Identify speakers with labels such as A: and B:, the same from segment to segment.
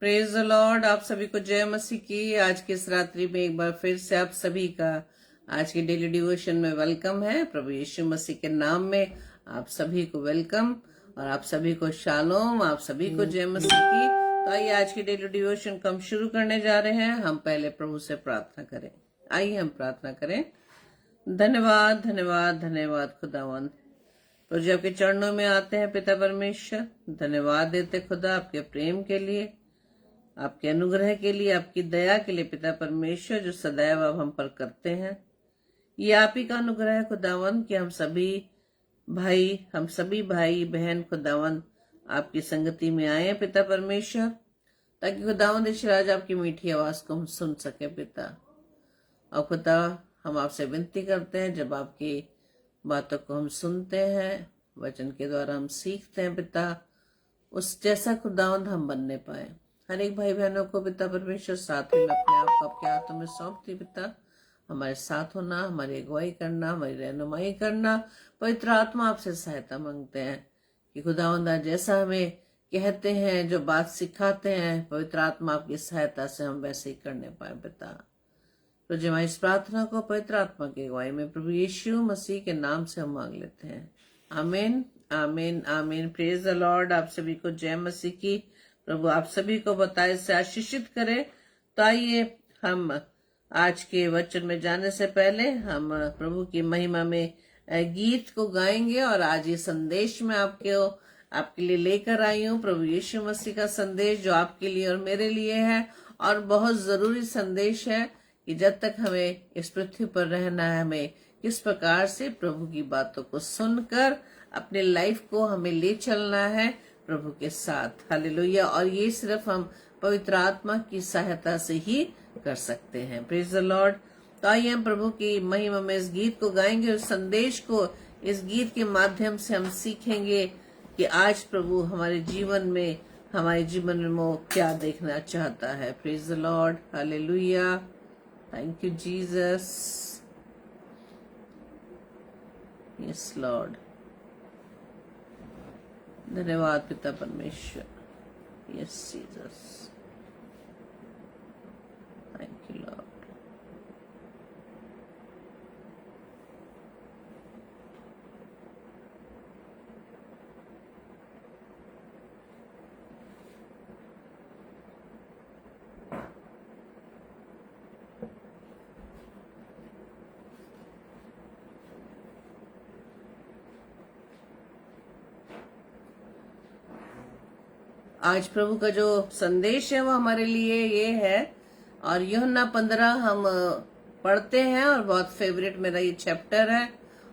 A: Praise the Lord. आप सभी को जय मसीह की। आज की इस रात्रि में एक बार फिर से आप सभी का आज के डेली डिवोशन में वेलकम है। प्रभु यीशु मसीह के नाम में आप सभी को वेलकम और आप सभी को शालोम, आप सभी को जय मसीह की। तो आइए आज की डेली डिवोशन को हम शुरू करने जा रहे हैं। हम पहले प्रभु से प्रार्थना करें। आइए हम प्रार्थना करें। धन्यवाद धन्यवाद धन्यवाद खुदावंद, तो जब आपके चरणों में आते हैं पिता परमेश्वर, धन्यवाद देते खुदा आपके प्रेम के लिए, आपके अनुग्रह के लिए, आपकी दया के लिए पिता परमेश्वर, जो सदैव आप हम पर करते हैं। ये आप ही का अनुग्रह है खुदावन कि हम सभी भाई बहन खुदावन आपकी संगति में आए हैं पिता परमेश्वर, ताकि खुदावन ईश्वराज आपकी मीठी आवाज को हम सुन सके पिता। और खुदा हम आपसे विनती करते हैं, जब आपकी बातों को हम सुनते हैं, वचन के द्वारा हम सीखते हैं पिता, उस जैसा खुदावंद हम बनने पाए। हर एक भाई बहनों को पिता परमेश्वर साथ ही में अपने आप को आपके हाथों में सौंपती पिता। हमारे साथ होना, हमारी अगुवाई करना, हमारी रहनुमाई करना। पवित्र आत्मा आपसे सहायता मांगते हैं कि खुदावंदा जैसा हमें कहते हैं, जो बात सिखाते हैं, पवित्र आत्मा आपकी सहायता से हम वैसे ही करने पाए पिता। तो जब इस प्रार्थना को पवित्र आत्मा की अगुवाई में प्रभु यीशु मसीह के नाम से हम मांग लेते हैं। आमीन आमीन आमीन। Praise the Lord. आप सभी को जय मसीह की। प्रभु आप सभी को बताए से आशीषित करे। तो आइए हम आज के वचन में जाने से पहले हम प्रभु की महिमा में गीत को गाएंगे। और आज ये संदेश मैं आपके लिए लेकर आई हूँ, प्रभु यीशु मसीह का संदेश, जो आपके लिए और मेरे लिए है, और बहुत जरूरी संदेश है कि जब तक हमें इस पृथ्वी पर रहना है, हमें किस प्रकार से प्रभु की बातों को सुनकर अपने लाइफ को हमें ले चलना है प्रभु के साथ। हालेलुया। और ये सिर्फ हम पवित्र आत्मा की सहायता से ही कर सकते हैं। Praise the Lord. तो आइए हम प्रभु की महिमा में इस गीत को गाएंगे। उस संदेश को इस गीत के माध्यम से हम सीखेंगे कि आज प्रभु हमारे जीवन में वो क्या देखना चाहता है। Praise the Lord. Hallelujah. Thank you Jesus. Yes Lord. धन्यवाद पिता परमेश्वर। Yes Jesus. Thank you Lord. आज प्रभु का जो संदेश है वो हमारे लिए ये है, और यूहन्ना 15 हम पढ़ते हैं, और बहुत फेवरेट मेरा ये चैप्टर है।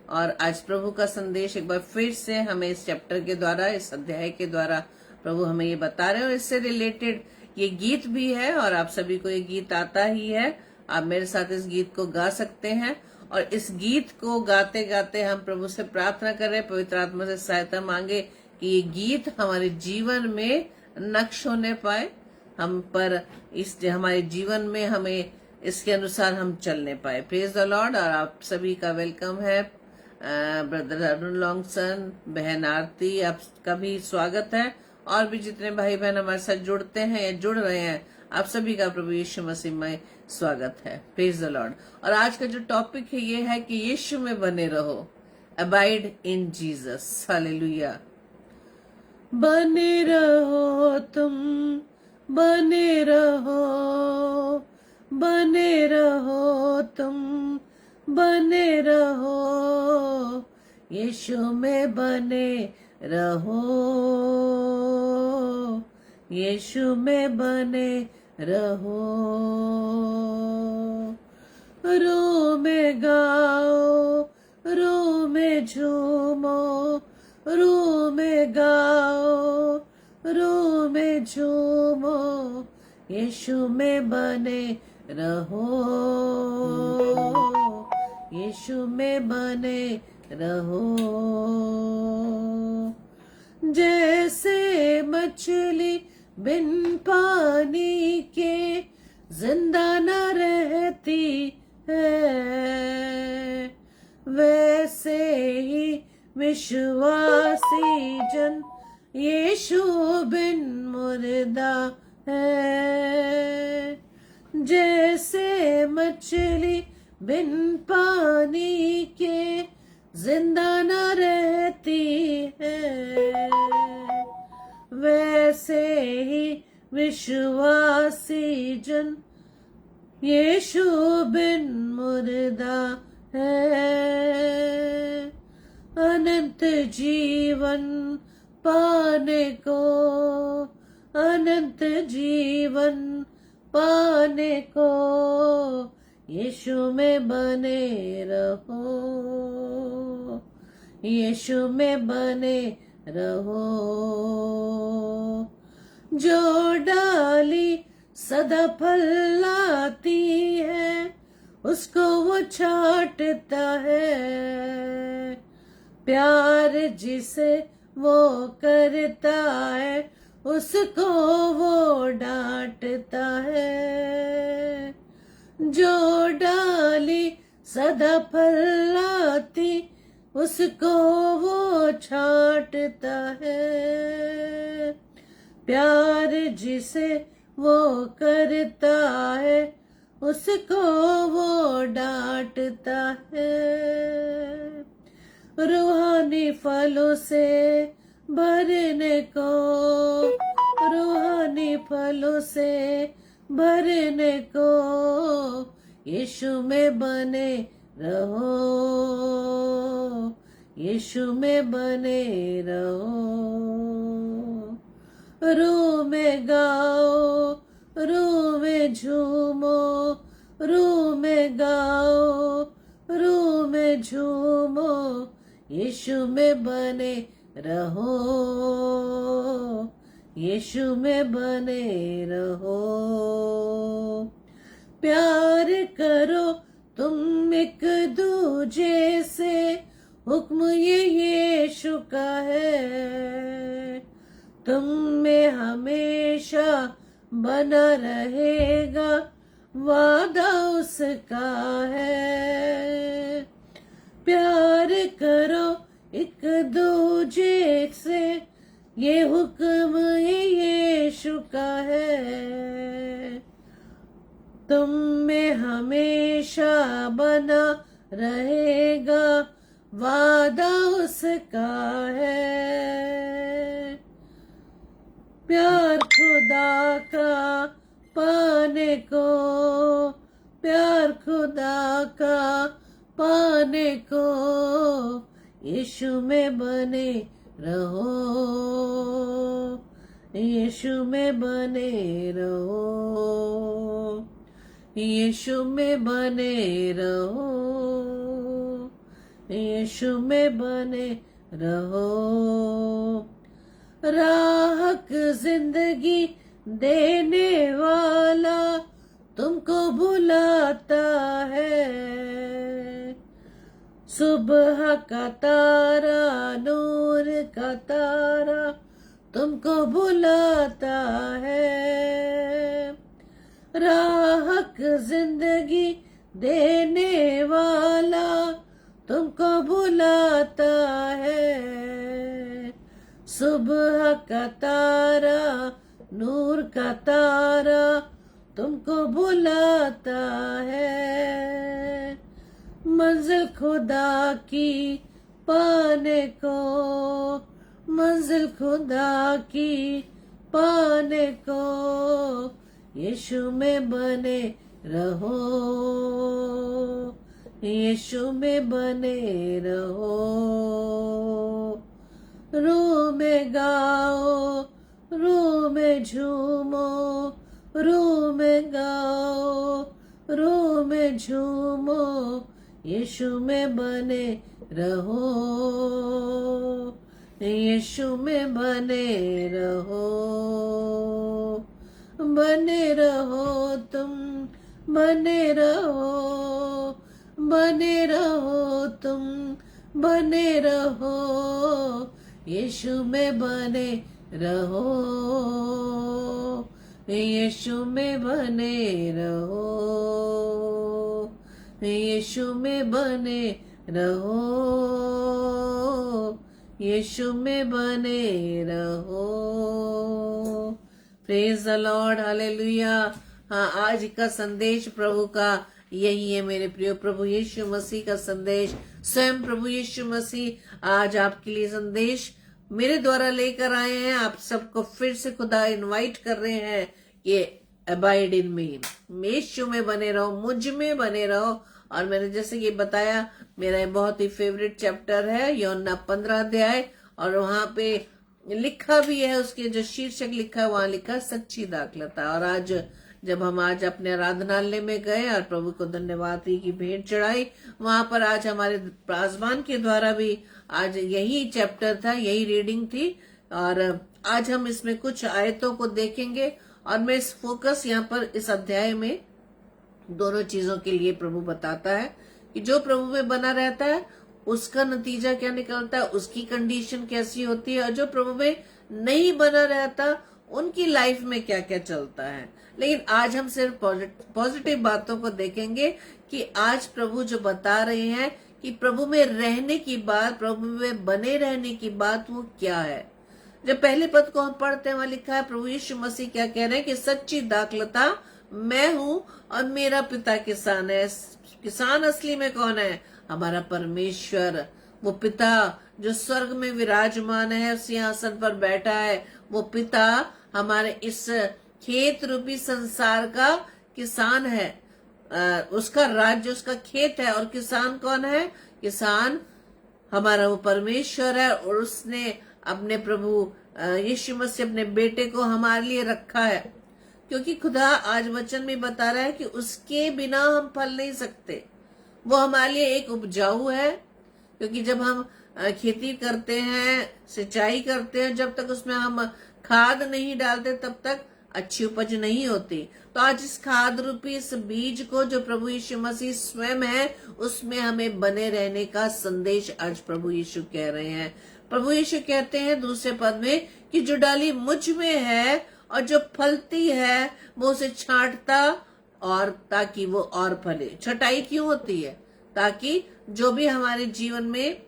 A: और आज प्रभु का संदेश एक बार फिर से हमें इस चैप्टर के द्वारा, इस अध्याय के द्वारा प्रभु हमें ये बता रहे हैं। और इससे रिलेटेड ये गीत भी है, और आप सभी को ये गीत आता ही है। आप मेरे साथ इस गीत को गा सकते हैं। और इस गीत को गाते गाते हम प्रभु से प्रार्थना करें, पवित्र आत्मा से सहायता मांगे कि ये गीत हमारे जीवन में नक्श होने पाए, हम पर हमारे जीवन में हमें इसके अनुसार हम चलने पाए। Praise the Lord. और आप सभी का वेलकम है। ब्रदर अरुण लॉन्गसन, बहन आरती, आपका भी स्वागत है। और भी जितने भाई बहन हमारे साथ जुड़ते हैं या जुड़ रहे हैं, आप सभी का प्रभु यीशु मसीह में स्वागत है। Praise the Lord. और आज का जो टॉपिक है ये है कि यीशु में बने रहो। अबाइड इन जीसस। हालेलुया। बने रहो तुम, बने रहो, बने रहो तुम, बने रहो, यीशु में बने रहो, यीशु में बने रहो। रो में गाओ, रो में झूमो, रो में गाओ, रो में झूमो, यीशु में बने रहो, यीशु में बने रहो। जैसे मछली बिन पानी के जिंदा न रहती है, वैसे ही विश्वासी जन यीशु बिन मुर्दा है। जैसे मछली बिन पानी के जिंदा न रहती है, वैसे ही विश्वासी जन यीशु बिन मुर्दा है। अनंत जीवन पाने को, अनंत जीवन पाने को यीशु में बने रहो, यीशु में बने रहो। जो डाली सदा फल लाती है, उसको वो छांटता है। प्यार जिसे वो करता है, उसको वो डांटता है। जो डाली सदा फल लाती, उसको वो छांटता है। प्यार जिसे वो करता है, उसको वो डांटता है। रूहानी फलों से भरने को, रूहानी फलों से भरने को यीशु में बने रहो, यीशु में बने रहो। रूह में गाओ, रूह में झूमो, रूह में गाओ, रूह में झूमो, यीशु में बने रहो, यीशु में बने रहो। प्यार करो तुम एक दूजे से, हुक्म ये यीशु का है। तुम में हमेशा बना रहेगा, वादा उसका है। प्यार करो एक दूजे से, ये हुक्म यीशु का है। तुम में हमेशा बना रहेगा, वादा उसका है। प्यार खुदा का पाने को, प्यार खुदा का पाने को यीशु में बने रहो, यीशु में बने रहो, यीशु में बने रहो, यीशु में बने रहो। राहक जिंदगी देने वाला तुमको बुलाता है। सुबह का तारा, नूर का तारा तुमको बुलाता है। राहक जिंदगी देने वाला तुमको बुलाता है। सुबह का तारा, नूर का तारा तुमको बुलाता है। मंजिल खुदा की पाने को, मंजिल खुदा की पाने को यीशु में बने रहो, यीशु में बने रहो। रूह में गाओ, रूह में झूमो, रूह में गाओ, रूह में झूमो, यीशु में बने रहो, यीशु में बने रहो। बने रहो तुम, बने रहो, बने रहो तुम, बने रहो, यीशु में बने रहो, यीशु में बने रहो, यीशु में बने रहो, यीशु में बने रहो। Praise the Lord, hallelujah. हाँ, आज का संदेश प्रभु का यही है मेरे प्रियो। प्रभु यीशु मसीह का संदेश, स्वयं प्रभु यीशु मसीह आज आपके लिए संदेश मेरे द्वारा लेकर आए हैं। आप सबको फिर से खुदा इनवाइट कर रहे हैं कि अबाइड इन मी, यीशु में बने रहो, मुझ में बने रहो। और मैंने जैसे कि बताया, मेरा बहुत ही फेवरेट चैप्टर है यूहन्ना 15 अध्याय, और वहां पे लिखा भी है, उसके जो शीर्षक लिखा है वहां लिखा सच्ची दाखलता। और आज जब हम आज अपने आराधनालय में गए और प्रभु को धन्यवाद की भेंट चढ़ाई, वहां पर आज हमारे प्राजमान के द्वारा भी आज यही चैप्टर था, यही रीडिंग थी। और आज हम इसमें कुछ आयतों को देखेंगे, और मैं इस फोकस यहाँ पर इस अध्याय में दोनों चीजों के लिए प्रभु बताता है कि जो प्रभु में बना रहता है उसका नतीजा क्या निकलता है, उसकी कंडीशन कैसी होती है, और जो प्रभु में नहीं बना रहता उनकी लाइफ में क्या क्या चलता है। लेकिन आज हम सिर्फ पॉजिटिव बातों को देखेंगे कि आज प्रभु जो बता रहे हैं कि प्रभु में रहने की बात, प्रभु में बने रहने की बात वो क्या है। जब पहले पद को हम पढ़ते हैं वहां लिखा है प्रभु यीशु मसीह क्या कह रहे हैं कि सच्ची दाखलता मैं हूं और मेरा पिता किसान है। किसान असली में कौन है? हमारा परमेश्वर, वो पिता जो स्वर्ग में विराजमान है, सिंहासन पर बैठा है। वो पिता हमारे इस खेत रूपी संसार का किसान है। उसका राज्य उसका खेत है। और किसान कौन है? किसान हमारा वो परमेश्वर है, और उसने अपने प्रभु यीशु मसीह अपने बेटे को हमारे लिए रखा है। क्योंकि खुदा आज वचन में बता रहा है कि उसके बिना हम फल नहीं सकते। वो हमारे लिए एक उपजाऊ है, क्योंकि जब हम खेती करते हैं, सिंचाई करते हैं, जब तक उसमें हम खाद नहीं डालते तब तक अच्छी उपज नहीं होती। तो आज इस खाद रूपी इस बीज को जो प्रभु यीशु मसीह स्वयं है, उसमें हमें बने रहने का संदेश आज प्रभु यीशु कह रहे हैं। प्रभु यीशु कहते हैं दूसरे पद में कि जो डाली मुझ में है और जो फलती है वो उसे छांटता, और ताकि वो और फले। छटाई क्यों होती है? ताकि जो भी हमारे जीवन में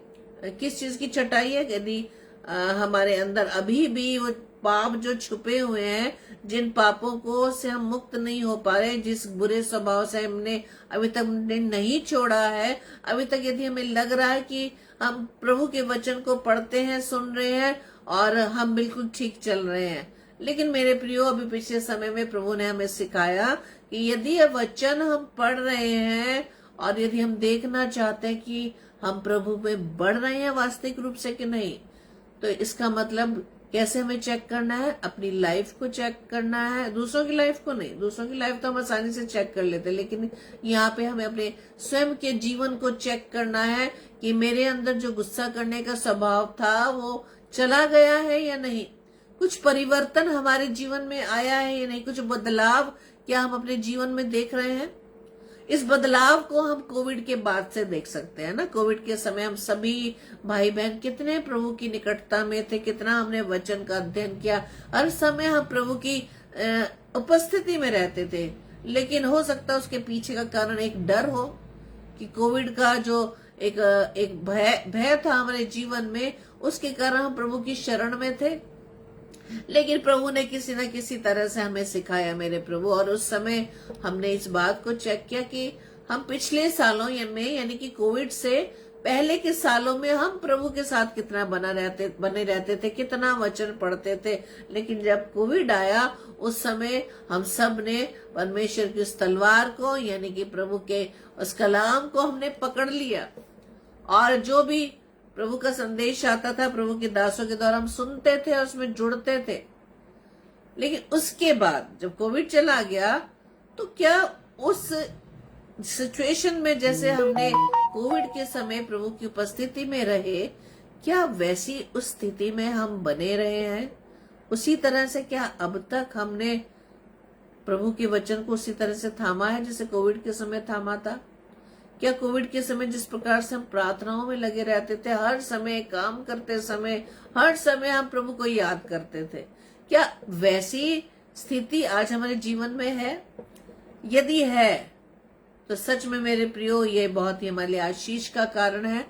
A: किस चीज की छटाई है? यदि हमारे अंदर अभी भी वो पाप जो छुपे हुए हैं, जिन पापों को से हम मुक्त नहीं हो पा रहे, जिस बुरे स्वभाव से हमने अभी तक नहीं छोड़ा है, अभी तक यदि हमें लग रहा है कि हम प्रभु के वचन को पढ़ते हैं, सुन रहे हैं और हम बिल्कुल ठीक चल रहे हैं, लेकिन मेरे प्रियो अभी पिछले समय में प्रभु ने हमें सिखाया कि यदि ये वचन हम पढ़ रहे हैं और यदि हम देखना चाहते हैं कि हम प्रभु में बढ़ रहे हैं वास्तविक रूप से कि नहीं, तो इसका मतलब कैसे हमें चेक करना है? अपनी लाइफ को चेक करना है, दूसरों की लाइफ को नहीं। दूसरों की लाइफ तो हम आसानी से चेक कर लेते हैं, लेकिन यहाँ पे हमें अपने स्वयं के जीवन को चेक करना है कि मेरे अंदर जो गुस्सा करने का स्वभाव था वो चला गया है या नहीं, कुछ परिवर्तन हमारे जीवन में आया है या नहीं, कुछ बदलाव क्या हम अपने जीवन में देख रहे हैं। इस बदलाव को हम कोविड के बाद से देख सकते हैं ना। कोविड के समय हम सभी भाई बहन कितने प्रभु की निकटता में थे, कितना हमने वचन का अध्ययन किया, हर समय हम प्रभु की उपस्थिति में रहते थे। लेकिन हो सकता है उसके पीछे का कारण एक डर हो कि कोविड का जो एक भय था हमारे जीवन में, उसके कारण हम प्रभु की शरण में थे। लेकिन प्रभु ने किसी न किसी तरह से हमें सिखाया मेरे प्रभु, और उस समय हमने इस बात को चेक किया कि हम पिछले सालों में यानी कि कोविड से पहले के सालों में हम प्रभु के साथ कितना बने रहते थे, कितना वचन पढ़ते थे। लेकिन जब कोविड आया उस समय हम सब ने परमेश्वर की उस तलवार को यानी कि प्रभु के उस कलाम को हमने पकड़ लिया, और जो भी प्रभु का संदेश आता था प्रभु के दासों के द्वारा हम सुनते थे और उसमें जुड़ते थे। लेकिन उसके बाद जब कोविड चला गया तो क्या उस सिचुएशन में जैसे हमने कोविड के समय प्रभु की उपस्थिति में रहे, क्या वैसी उस स्थिति में हम बने रहे हैं? उसी तरह से क्या अब तक हमने प्रभु के वचन को उसी तरह से थामा है जैसे कोविड के समय थामा था? क्या कोविड के समय जिस प्रकार से हम प्रार्थनाओं में लगे रहते थे, हर समय काम करते समय हर समय हम प्रभु को याद करते थे, क्या वैसी स्थिति आज हमारे जीवन में है? यदि है तो सच में मेरे प्रियो ये बहुत ही हमारे लिए आशीष का कारण है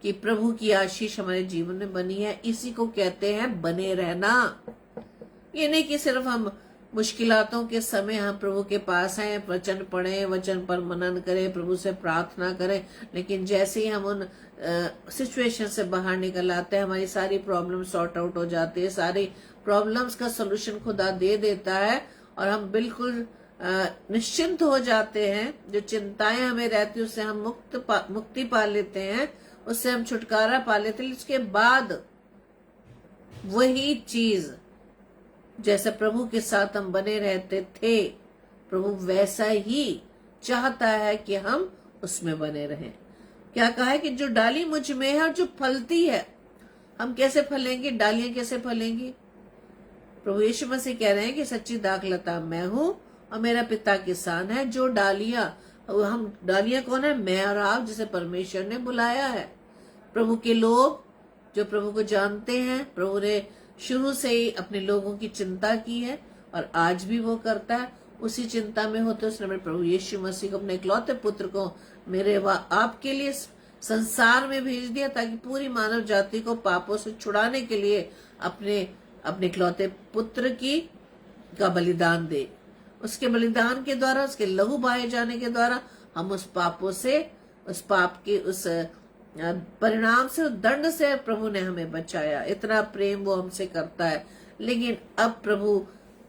A: कि प्रभु की आशीष हमारे जीवन में बनी है। इसी को कहते हैं बने रहना। ये नहीं कि सिर्फ हम मुश्किलातों के समय हम प्रभु के पास आए, वचन पढ़ें, वचन पर मनन करें, प्रभु से प्रार्थना करें, लेकिन जैसे ही हम उन सिचुएशन से बाहर निकल आते हैं, हमारी सारी प्रॉब्लम सॉर्ट आउट हो जाती है, सारी प्रॉब्लम्स का सोल्यूशन खुदा दे देता है और हम बिल्कुल निश्चिंत हो जाते हैं। जो चिंताएं हमें रहती है उससे हम मुक्ति पा लेते हैं, उससे हम छुटकारा पा लेते हैं। इसके बाद वही चीज जैसे प्रभु के साथ हम बने रहते थे, प्रभु वैसा ही चाहता है कि हम उसमें बने रहें। क्या कहा है कि जो डाली मुझ में है और जो फलती है, हम कैसे फलेंगे, डालियां कैसे फलेंगी? प्रभु यीशु मसीह कह रहे हैं कि सच्ची दाखलता मैं हूं और मेरा पिता किसान है। जो डालियां, हम डालियां कौन है? मैं और आप, जिसे परमेश्वर ने बुलाया है। प्रभु के लोग जो प्रभु को जानते हैं, प्रभु ने शुरू से ही अपने लोगों की चिंता की है और आज भी वो करता है। उसी चिंता में होते उसने अपने प्रभु यीशु मसीह को, अपने इकलौते पुत्र को मेरे व आपके लिए संसार में भेज दिया, ताकि पूरी मानव जाति को पापों से छुड़ाने के लिए अपने इकलौते पुत्र का बलिदान दे। उसके बलिदान के द्वारा, उसके लहू बहाए जाने के द्वारा हम उस पापों से, उस पाप के उस परिणाम से, दंड से प्रभु ने हमें बचाया। इतना प्रेम वो हमसे करता है। लेकिन अब प्रभु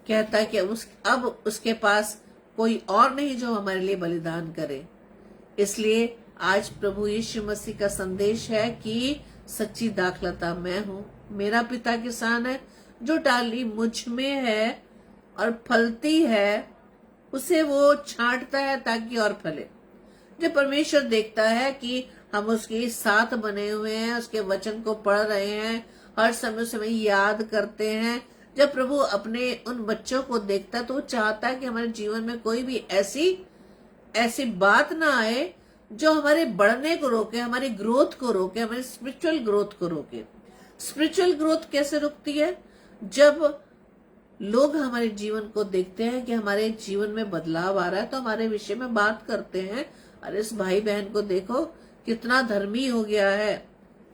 A: कहता है कि अब उसके पास कोई और नहीं जो हमारे लिए बलिदान करे। इसलिए आज प्रभु यीशु मसीह का संदेश है कि सच्ची दाखलता मैं हूं, मेरा पिता किसान है। जो डाली मुझ में है और फलती है, उसे वो छांटता है ताकि और फले। जब परमेश्वर देखता है कि हम उसके साथ बने हुए हैं, उसके वचन को पढ़ रहे हैं, हर समय याद करते हैं, जब प्रभु अपने उन बच्चों को देखता है तो वो चाहता है कि हमारे जीवन में कोई भी ऐसी बात ना आए जो हमारे बढ़ने को रोके, हमारी ग्रोथ को रोके, हमारी स्पिरिचुअल ग्रोथ को रोके। स्पिरिचुअल ग्रोथ कैसे रुकती है? जब लोग हमारे जीवन को देखते हैं कि हमारे जीवन में बदलाव आ रहा है, तो हमारे विषय में बात करते हैं, अरे इस भाई बहन को देखो कितना धर्मी हो गया है,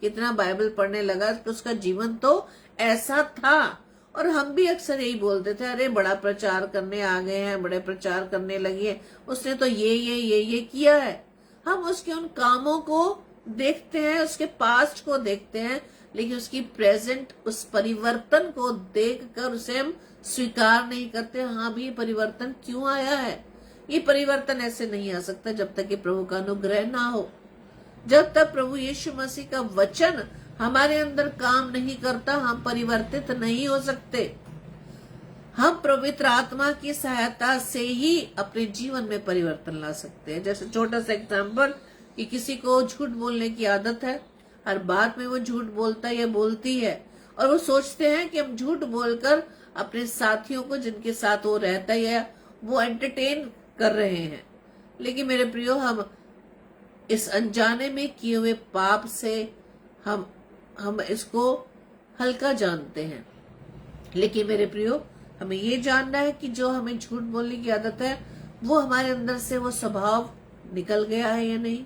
A: कितना बाइबल पढ़ने लगा, उसका जीवन तो ऐसा था। और हम भी अक्सर यही बोलते थे, अरे बड़ा प्रचार करने आ गए हैं, बड़े प्रचार करने लगी है, उसने तो ये किया है। हम उसके उन कामों को देखते हैं, उसके पास्ट को देखते हैं, लेकिन उसकी प्रेजेंट, उस परिवर्तन को देखकर उसे हम स्वीकार नहीं करते। हाँ भी, परिवर्तन क्यों आया है? ये परिवर्तन ऐसे नहीं आ सकता जब तक कि प्रभु का अनुग्रह ना हो। जब तक प्रभु यीशु मसीह का वचन हमारे अंदर काम नहीं करता, हम परिवर्तित नहीं हो सकते। हम पवित्र आत्मा की सहायता से ही अपने जीवन में परिवर्तन ला सकते हैं। जैसे छोटा सा एग्जाम्पल, कि किसी को झूठ बोलने की आदत है, हर बात में वो झूठ बोलता है या बोलती है, और वो सोचते हैं कि हम झूठ बोलकर अपने साथियों को, जिनके साथ वो रहता है, वो एंटरटेन कर रहे हैं। लेकिन मेरे प्रियो, हम इस अनजाने में किए हुए पाप से हम इसको हल्का जानते हैं। लेकिन मेरे प्रियो, हमें ये जानना है कि जो हमें झूठ बोलने की आदत है, वो हमारे अंदर से वो स्वभाव निकल गया है या नहीं।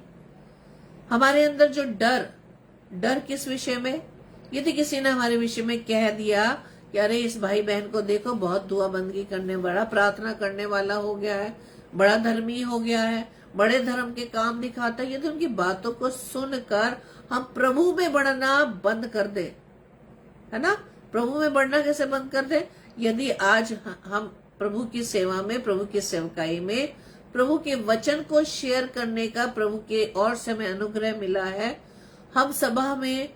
A: हमारे अंदर जो डर किस विषय में? यदि किसी ने हमारे विषय में कह दिया कि अरे इस भाई बहन को देखो, बहुत दुआ बंदगी करने, बड़ा प्रार्थना करने वाला हो गया है, बड़ा धर्मी हो गया है, बड़े धर्म के काम दिखाता है, यदि उनकी बातों को सुनकर हम प्रभु में बढ़ना बंद कर दे, है ना? प्रभु में बढ़ना कैसे बंद कर दे? यदि आज हम प्रभु की सेवा में, प्रभु की सेवकाई में, प्रभु के वचन को शेयर करने का प्रभु के और से हमें अनुग्रह मिला है, हम सभा में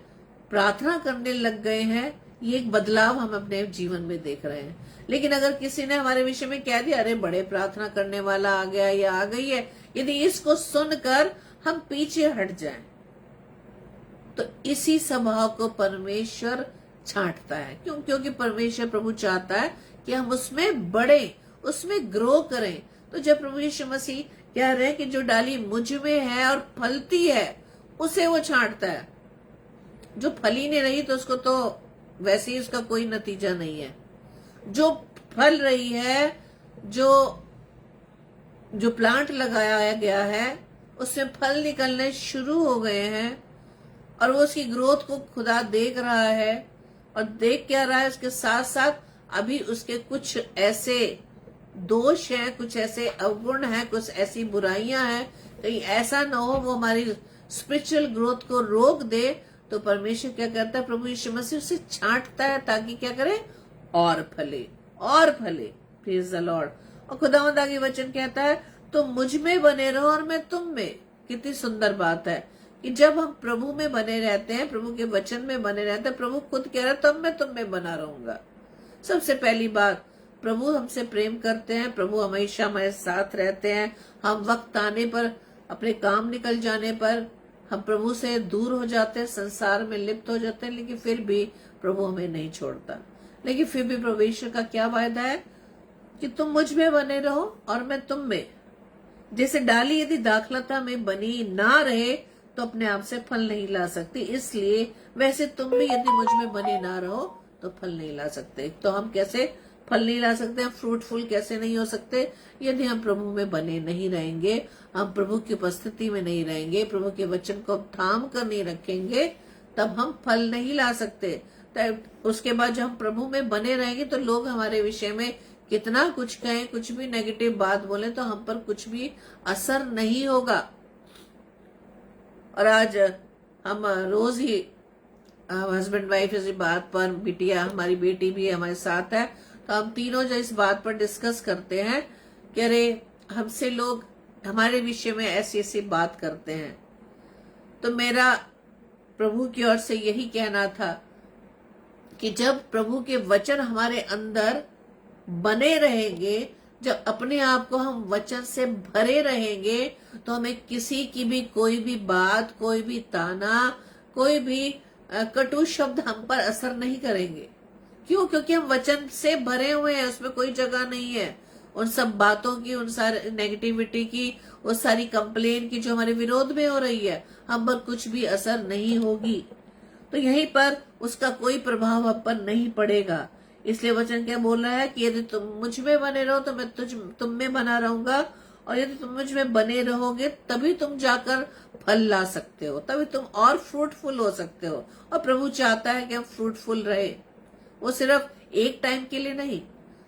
A: प्रार्थना करने लग गए हैं, ये एक बदलाव हम अपने जीवन में देख रहे हैं। लेकिन अगर किसी ने हमारे विषय में कह दिया, अरे बड़े प्रार्थना करने वाला आ गया या आ गई है, यदि इसको सुनकर हम पीछे हट जाएं, तो इसी स्वभाव को परमेश्वर छांटता है। क्यों? क्योंकि परमेश्वर, प्रभु चाहता है कि हम उसमें बढ़े, उसमें ग्रो करें। तो जब प्रभु यीशु मसीह कह रहे हैं कि जो डाली मुझ में है और फलती है, उसे वो छांटता है। जो फली नहीं रही तो उसको तो वैसे ही उसका कोई नतीजा नहीं है। जो फल रही है, जो प्लांट लगाया गया है, उसमें फल निकलने शुरू हो गए हैं और वो उसकी ग्रोथ को खुदा देख रहा है। और देख क्या रहा है? उसके साथ साथ अभी उसके कुछ ऐसे दोष है, कुछ ऐसे अवगुण है, कुछ ऐसी बुराइयां हैं, कहीं ऐसा ना हो वो हमारी स्पिरिचुअल ग्रोथ को रोक दे, तो परमेश्वर क्या करता है, प्रभु यीशु मसीह उसे छांटता है ताकि क्या करे, और फले, और फले। Praise the Lord. और खुदावंद आगे वचन कहता है, तुम मुझ में बने रहो और मैं तुम में। कितनी सुंदर बात है कि जब हम प्रभु में बने रहते हैं, प्रभु के वचन में बने रहते हैं, प्रभु खुद कह रहा है तब मैं तुम में बना रहूंगा। सबसे पहली बात, प्रभु हमसे प्रेम करते हैं, प्रभु हमेशा हमारे साथ रहते हैं। हम वक्त आने पर, अपने काम निकल जाने पर हम प्रभु से दूर हो जाते हैं, संसार में लिप्त हो जाते हैं, लेकिन फिर भी प्रभु हमें नहीं छोड़ता। लेकिन फिर भी परमेश्वर का क्या वायदा है कि तुम मुझ में बने रहो और मैं तुम में। जैसे डाली यदि दाखलता में बनी ना रहे तो अपने आप से फल नहीं ला सकती, इसलिए वैसे तुम भी यदि मुझ में बने ना रहो तो फल नहीं ला सकते। तो हम कैसे फल नहीं ला सकते, हम फ्रूटफुल कैसे नहीं हो सकते, यदि हम प्रभु में बने नहीं रहेंगे, हम प्रभु की उपस्थिति में नहीं रहेंगे, प्रभु के वचन को थाम कर नहीं रखेंगे, तब हम फल नहीं ला सकते। तब उसके बाद जब हम प्रभु में बने रहेंगे तो लोग हमारे विषय में कितना कुछ कहें, कुछ भी नेगेटिव बात बोले, तो हम पर कुछ भी असर नहीं होगा। और आज हम रोज ही हस्बैंड वाइफ इस बात पर, बिटिया हमारी बेटी भी हमारे साथ है, तो हम तीनों जो इस बात पर डिस्कस करते हैं कि अरे हमसे लोग हमारे विषय में ऐसी ऐसी बात करते हैं। तो मेरा प्रभु की ओर से यही कहना था कि जब प्रभु के वचन हमारे अंदर बने रहेंगे, जब अपने आप को हम वचन से भरे रहेंगे, तो हमें किसी की भी कोई भी बात, कोई भी ताना, कोई भी कटु शब्द हम पर असर नहीं करेंगे। क्यों? क्योंकि हम वचन से भरे हुए हैं, उसमें कोई जगह नहीं है उन सब बातों की, उन सारे नेगेटिविटी की, उस सारी कंप्लेन की जो हमारे विरोध में हो रही है, हम पर कुछ भी असर नहीं होगी। तो यहीं पर उसका कोई प्रभाव हम पर नहीं पड़ेगा। इसलिए वचन क्या बोल रहा है कि यदि तुम मुझ में बने रहो तो मैं तुम में बना रहूंगा, और यदि तुम मुझ में बने रहोगे तभी तुम जाकर फल ला सकते हो, तभी तुम और फ्रूटफुल हो सकते हो। और प्रभु चाहता है कि हम फ्रूटफुल रहे, वो सिर्फ एक टाइम के लिए नहीं,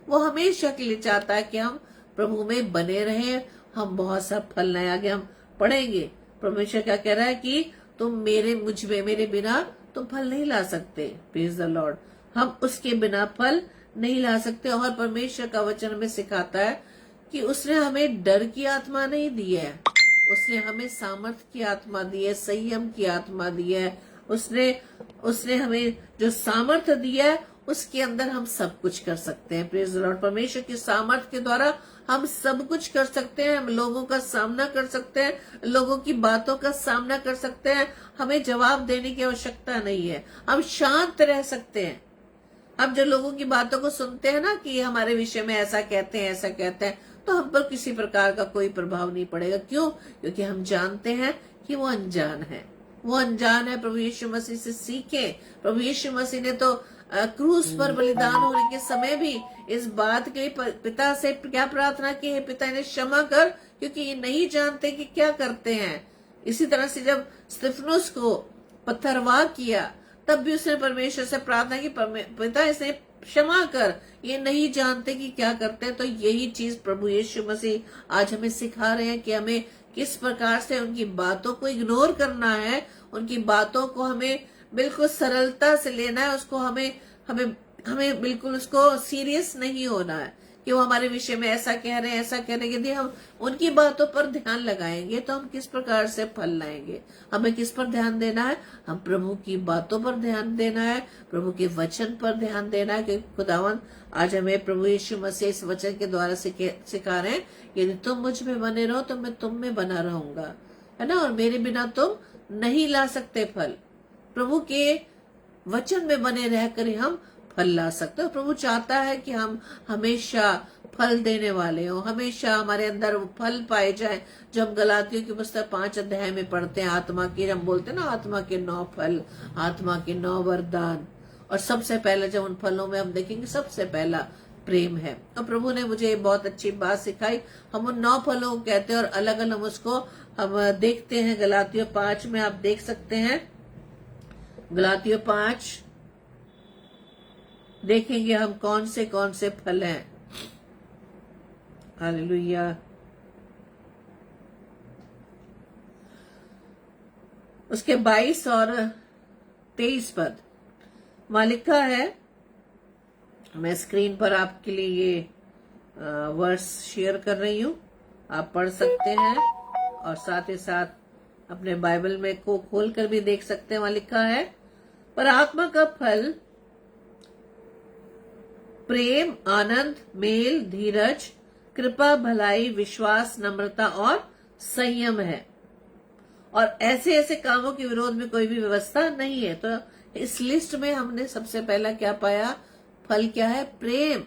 A: वो हमेशा के लिए चाहता है कि हम प्रभु में बने रहें, हम बहुत सा फल नए। आगे हम पढ़ेंगे परमेश्वर क्या कह रहा है कि तुम मुझ में, मेरे बिना तुम फल नहीं ला सकते। Praise the Lord. हम उसके बिना फल नहीं ला सकते। और परमेश्वर का वचन हमें सिखाता है कि उसने हमें डर की आत्मा नहीं दी है, उसने हमें सामर्थ्य की आत्मा दी है, संयम की आत्मा दी है। उसने हमें जो सामर्थ्य दिया है उसके अंदर हम सब कुछ कर सकते हैं। Praise the Lord. परमेश्वर की सामर्थ्य के द्वारा हम सब कुछ कर सकते हैं, हम लोगों का सामना कर सकते हैं, लोगों की बातों का सामना कर सकते हैं। हमें जवाब देने की आवश्यकता नहीं है, हम शांत रह सकते हैं। अब जो लोगों की बातों को सुनते हैं ना कि हमारे विषय में ऐसा कहते हैं, ऐसा कहते हैं, तो हम पर किसी प्रकार का कोई प्रभाव नहीं पड़ेगा। क्यों? क्योंकि हम जानते हैं कि वो अनजान है, वो अनजान है। प्रभु यीशु मसीह से सीखे। प्रभु यीशु मसीह ने तो क्रूस पर बलिदान होने के समय भी इस बात के पिता से क्या प्रार्थना की है, पिता इन्हें क्षमा कर क्योंकि ये नहीं जानते कि क्या करते हैं। इसी तरह से जब स्तिफनुस को पत्थरवाह किया तब भी उसने परमेश्वर से प्रार्थना की, पिता इसे क्षमा कर, ये नहीं जानते कि क्या करते हैं। तो यही चीज प्रभु यीशु मसीह आज हमें सिखा रहे हैं कि हमें किस प्रकार से उनकी बातों को इग्नोर करना है, उनकी बातों को हमें बिल्कुल सरलता से लेना है, उसको हमें बिल्कुल उसको सीरियस नहीं होना है कि वो हमारे विषय में ऐसा कह रहे हैं, ऐसा कह रहे हैं। यदि हम उनकी बातों पर ध्यान लगाएंगे तो हम किस प्रकार से फल लाएंगे। हमें किस पर ध्यान देना है? हम प्रभु की बातों पर ध्यान देना है, प्रभु के वचन पर ध्यान देना है। क्योंकि खुदावन आज हमें प्रभु यीशु मसीह इस वचन के द्वारा सिखा रहे हैं, यदि तुम मुझ में बने रहो तो मैं तुम में बना रहूंगा, है ना, और मेरे बिना तुम नहीं ला सकते फल। प्रभु के वचन में बने रहकर ही हम फल ला सकते हो। प्रभु चाहता है कि हम हमेशा फल देने वाले हो, हमेशा हमारे अंदर वो फल पाए जाए जो हम गलातियों की पुस्तक 5 अध्याय में पढ़ते हैं। आत्मा की, हम बोलते हैं ना, आत्मा के 9 फल, आत्मा के 9 वरदान। और सबसे पहले जब उन फलों में हम देखेंगे, सबसे पहला प्रेम है। और प्रभु ने मुझे बहुत अच्छी बात सिखाई। हम उन 9 फलों को कहते हैं और अलग अलग उसको हम देखते हैं। गलातियों 5 में आप देख सकते हैं, गलातियों 5 देखेंगे हम कौन से फल हैं। हालेलुया। उसके 22 और 23 पद वहां लिखा है, मैं स्क्रीन पर आपके लिए ये वर्स शेयर कर रही हूं, आप पढ़ सकते हैं और साथ ही साथ अपने बाइबल में को खोल कर भी देख सकते हैं। वहां लिखा है, पर आत्मा का फल प्रेम, आनंद, मेल, धीरज, कृपा, भलाई, विश्वास, नम्रता और संयम है, और ऐसे ऐसे कामों के विरोध में कोई भी व्यवस्था नहीं है। तो इस लिस्ट में हमने सबसे पहला क्या पाया? फल क्या है? प्रेम।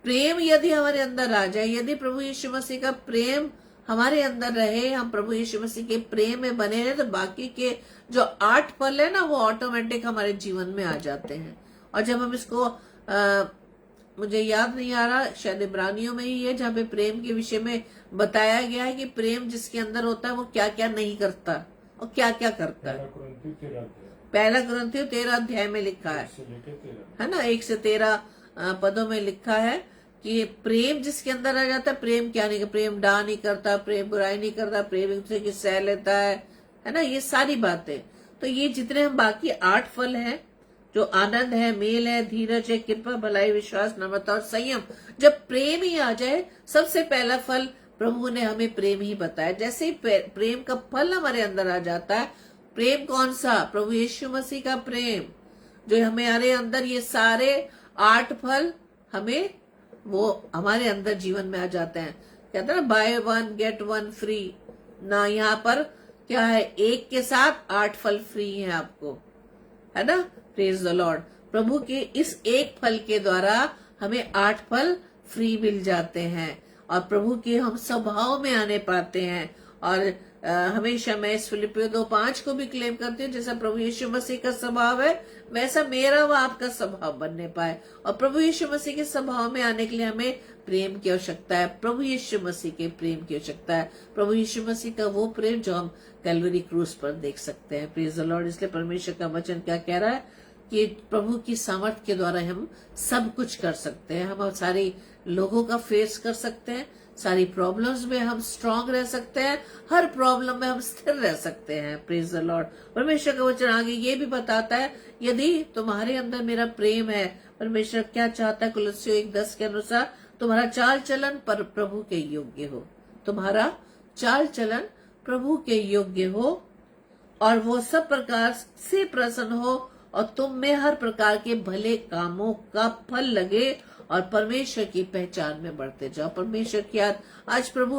A: प्रेम यदि हमारे अंदर आ जाए, यदि प्रभु यीशु मसीह का प्रेम हमारे अंदर रहे, हम प्रभु यीशु मसीह के प्रेम में बने रहे, तो बाकी के जो 8 फल है ना, वो ऑटोमेटिक हमारे जीवन में आ जाते हैं। और जब हम इसको मुझे याद नहीं आ रहा, शायद इब्रानियों में ही है, जहाँ पे प्रेम के विषय में बताया गया है कि प्रेम जिसके अंदर होता है वो क्या क्या नहीं करता और क्या क्या करता है। पहला कुरिन्थियों 13 अध्याय में लिखा है ना, 1 से 13 पदों में लिखा है कि प्रेम जिसके अंदर आ जाता है, प्रेम क्या नहीं करता, प्रेम डा नहीं करता, प्रेम बुराई नहीं करता, प्रेम एक दूसरे की सह लेता है ना, ये सारी बातें। तो ये जितने हम बाकी 8 फल हैं, जो आनंद है, मेल है, धीरज है, कृपा, भलाई, विश्वास, नम्रता और संयम, जब प्रेम ही आ जाए, सबसे पहला फल प्रभु ने हमें प्रेम ही बताया। जैसे ही प्रेम का फल हमारे अंदर आ जाता है, प्रेम कौन सा? प्रभु यीशु मसीह का प्रेम, जो हमारे अंदर ये सारे 8 फल हमें वो हमारे अंदर जीवन में आ जाते हैं। कहते हैं ना, बाय 1 गेट 1 फ्री ना, यहाँ पर क्या है? 1 के साथ 8 फल फ्री है आपको, है ना। Praise the Lord. प्रभु के इस एक फल के द्वारा हमें 8 फल फ्री मिल जाते हैं और प्रभु के हम स्वभाव में आने पाते हैं। और हमेशा मैं इस फिलिपियों 2:5 को भी क्लेम करती हूँ, जैसा प्रभु यीशु मसीह का स्वभाव है, वैसा मेरा व आपका स्वभाव बनने पाए। और प्रभु यीशु मसीह के स्वभाव में आने के लिए हमें प्रेम की आवश्यकता है, प्रभु यीशु मसीह के प्रेम की आवश्यकता है, प्रभु यीशु मसीह का वो प्रेम जो हम कैलवरी क्रूस पर देख सकते हैं। Praise the Lord. इसलिए परमेश्वर का वचन क्या कह रहा है कि प्रभु की सामर्थ के द्वारा हम सब कुछ कर सकते हैं। हम सारी लोगों का फेस कर सकते हैं, सारी प्रॉब्लम्स में हम स्ट्रांग रह सकते हैं, हर प्रॉब्लम में हम स्थिर रह सकते हैं। Praise the Lord. परमेश्वर का वचन आगे ये भी बताता है, यदि तुम्हारे अंदर मेरा प्रेम है, परमेश्वर क्या चाहता है? कुलस्सियों 1:10 के अनुसार तुम्हारा चाल चलन पर प्रभु के योग्य हो, तुम्हारा चाल चलन प्रभु के योग्य हो, और वो सब प्रकार से प्रसन्न हो, और तुम में हर प्रकार के भले कामों का फल लगे, और परमेश्वर की पहचान में बढ़ते जाओ। परमेश्वर की याद आज प्रभु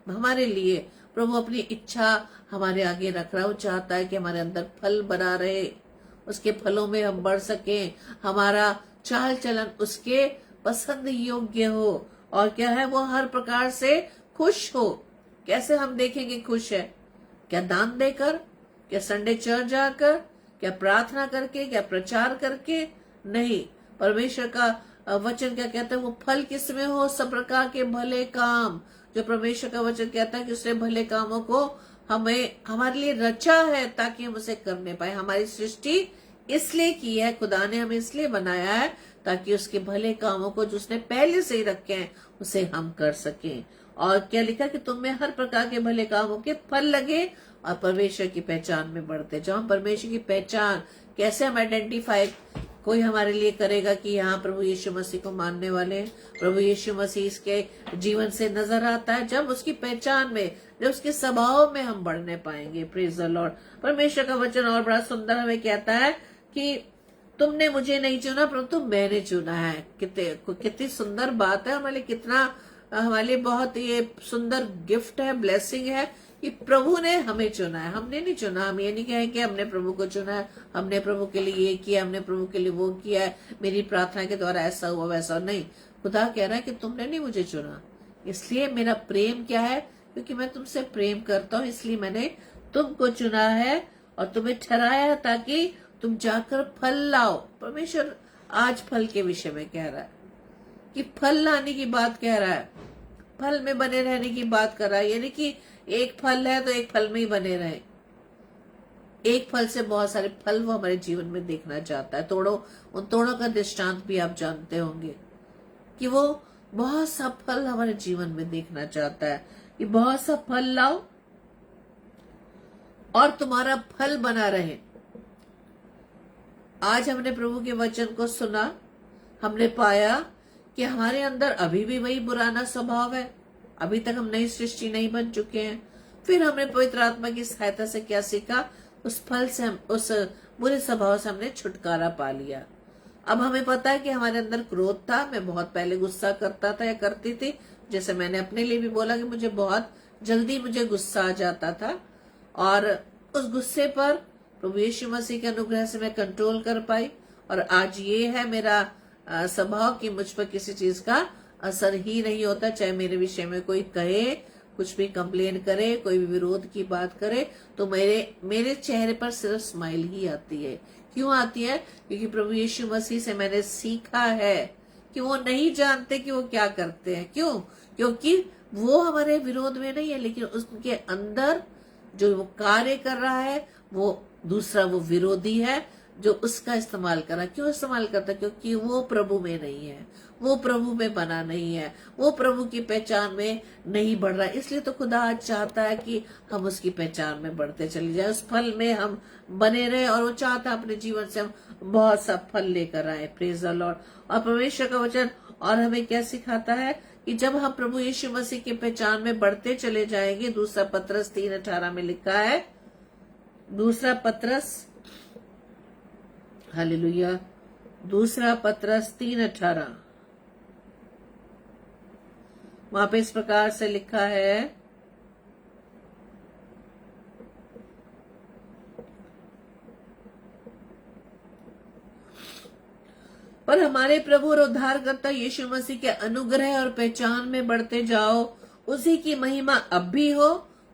A: हमारे लिए, प्रभु अपनी इच्छा हमारे आगे रख रहा है। वो चाहता है कि हमारे अंदर फल बना रहे, उसके फलों में हम बढ़ सकें, हमारा चाल चलन उसके पसंद योग्य हो, और क्या है? वो हर प्रकार से खुश हो। कैसे हम देखेंगे खुश है? क्या दान देकर? क्या संडे चर्च जाकर? क्या प्रार्थना करके? क्या प्रचार करके? नहीं। परमेश्वर का वचन क्या कहता है? वो फल किसमें हो? सब प्रकार के भले काम। जो परमेश्वर का वचन कहता है कि उसने भले कामों को हमें हमारे लिए रचा है ताकि हम उसे करने पाए। हमारी सृष्टि इसलिए की है, खुदा ने हमें इसलिए बनाया है ताकि उसके भले कामों को जो उसने पहले से ही रखे हैं उसे हम कर सकें। और क्या लिखा कि तुम में हर प्रकार के भले कामों के फल लगे और परमेश्वर की पहचान में बढ़ते जाओ। परमेश्वर की पहचान कैसे हम आइडेंटिफाई कोई हमारे लिए करेगा कि यहाँ प्रभु यीशु मसीह को मानने वाले, प्रभु यीशु मसीह इसके जीवन से नजर आता है, जब उसकी पहचान में, जब उसके स्वभाव में हम बढ़ने पाएंगे। Praise the Lord. परमेश्वर का वचन और बड़ा सुंदर हमें कहता है कि तुमने मुझे नहीं चुना परंतु मैंने चुना है। कितनी सुंदर बात है हमारे लिए, कितना हमारे लिए बहुत ये सुंदर गिफ्ट है, ब्लेसिंग है कि प्रभु ने हमें चुना है। हमने नहीं चुना। हम ये नहीं कहें कि हमने प्रभु को चुना है, हमने प्रभु के लिए ये किया, हमने प्रभु के लिए वो किया है, मेरी प्रार्थना के द्वारा ऐसा हुआ वैसा नहीं। खुदा कह रहा है कि तुमने नहीं मुझे चुना, इसलिए मेरा प्रेम क्या है? क्योंकि मैं तुमसे प्रेम करता हूँ, इसलिए मैंने तुमको चुना है और तुम्हें ठहराया है ताकि तुम जाकर फल लाओ। परमेश्वर आज फल के विषय में कह रहा है कि फल लाने की बात कह रहा है, फल में बने रहने की बात कर रहा है। यानी कि एक फल है तो एक फल में ही बने रहे। एक फल से बहुत सारे फल वो हमारे जीवन में देखना चाहता है। उन तोड़ों का दृष्टांत भी आप जानते होंगे कि वो बहुत सा फल हमारे जीवन में देखना चाहता है कि बहुत सा फल लाओ और तुम्हारा फल बना रहे। आज हमने प्रभु के वचन को सुना, हमने पाया कि हमारे अंदर अभी भी वही पुराना स्वभाव है, अभी तक हम नई सृष्टि नहीं बन चुके हैं। फिर हमने पवित्र आत्मा की सहायता से क्या सीखा, उस फल से उस बुरे स्वभाव से हमने छुटकारा पा लिया। अब हमें पता है कि हमारे अंदर क्रोध था, मैं बहुत पहले गुस्सा करता था या करती थी, जैसे मैंने अपने लिए भी बोला कि मुझे बहुत जल्दी गुस्सा आ जाता था, और उस गुस्से पर प्रभु यीशु मसीह के अनुग्रह से मैं कंट्रोल कर पाई। और आज ये है मेरा स्वभाव कि मुझ पर किसी चीज का असर ही नहीं होता, चाहे मेरे विषय में कोई कहे, कुछ भी कंप्लेन करे, कोई भी विरोध की बात करे, तो मेरे चेहरे पर सिर्फ स्माइल ही आती है। क्यों आती है? क्योंकि प्रभु यीशु मसीह से मैंने सीखा है कि वो नहीं जानते कि वो क्या करते हैं। क्यों? क्योंकि वो हमारे विरोध में नहीं है, लेकिन उसके अंदर जो वो कार्य कर रहा है वो दूसरा, वो विरोधी है जो उसका इस्तेमाल कर रहा है। क्यों इस्तेमाल करता है? क्योंकि वो प्रभु में नहीं है, वो प्रभु में बना नहीं है, वो प्रभु की पहचान में नहीं बढ़ रहा है। इसलिए तो खुदा आज चाहता है कि हम उसकी पहचान में बढ़ते चले जाए, उस फल में हम बने रहे, और वो चाहता है अपने जीवन से हम बहुत सा फल लेकर आए। Praise the Lord. और परमेश्वर का वचन और हमें क्या सिखाता है कि जब हम प्रभु यीशु मसीह की पहचान में बढ़ते चले जाएंगे, दूसरा पत्रस 3:18 में लिखा है, दूसरा पत्रस, हालेलुया, दूसरा पत्रस 3:18, वहां पे इस प्रकार से लिखा है, पर हमारे प्रभु और उद्धारकर्ता यीशु मसीह के अनुग्रह और पहचान में बढ़ते जाओ, उसी की महिमा अब भी हो